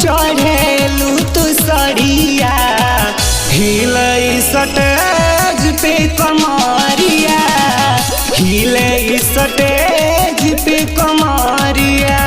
चढ़ेलू तू सड़िया हिले सटेज पे कमरिया हिले सटेज पे कमरिया।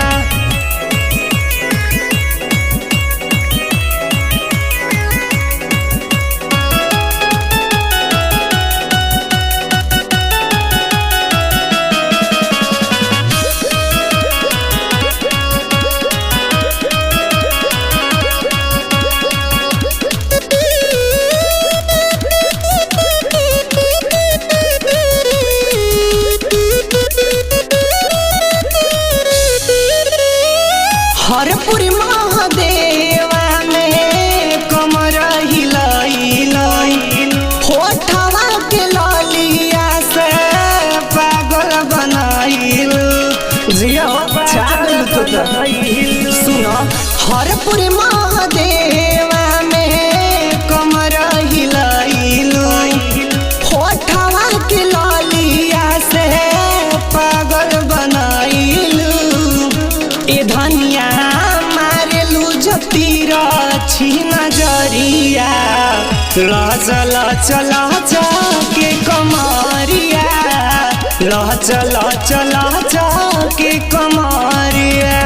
हरपुर महादेवा में कमर हिलाई होठवा के ललिया से पागल बनाइल सुनो हरपुर महादेवा में कमर हिलाई होठवा के ललिया से पागल बनाइल। ए धनिया तीरा छी नजरिया लचल चला के कमरिया लचल चला के कमरिया।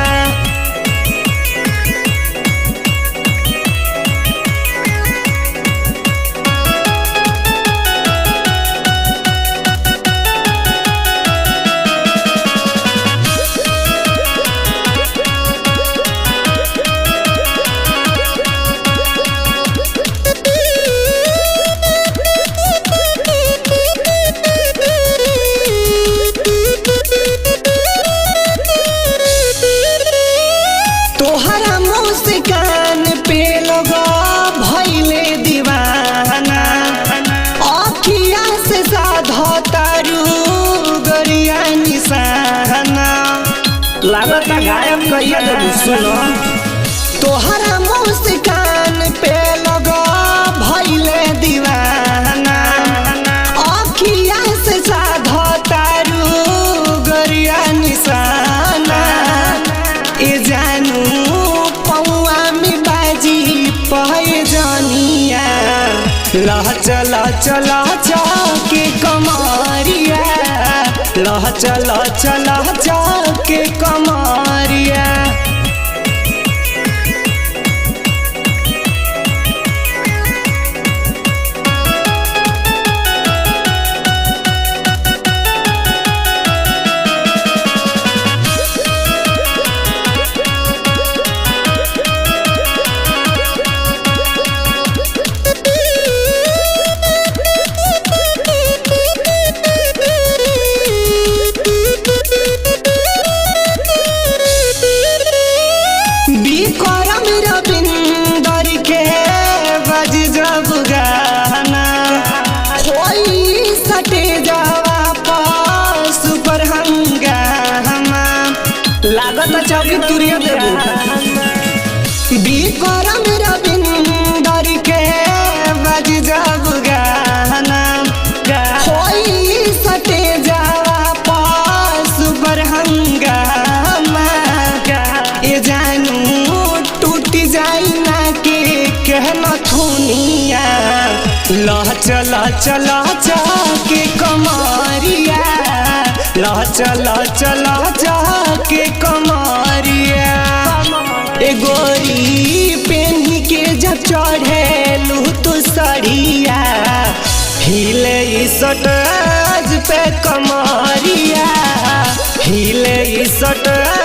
तोहरा मुस्कान पे लगा भइले दीवाना अखिया से साधा तारू गरिया निशाना लागता गायब कइया देबू। सुनो तोहरा मुस्कान पे लगा भइले दीवाना अखिया से साधा तारू गरिया निशाना। ए जानू पौआ में बाजी पहे जानिया लहचल चला के कमरिया लहचल चला के कमरिया। करम रविंदर के बज जब गाना होई सटे जावा पास पर हंगामा लागत चौकी तुरिया देबू। करम रविंदर के बज जब गाना होई सटे जावा पास पर हंगामा। ए जानू कहना थुनिया लहचल चला के कमरिया लहचल चला के कमरिया। ए गोरी पेन्ही के जब चढ़ेलू तू सड़िया हिले सटेज पे कमरिया हिले सटेज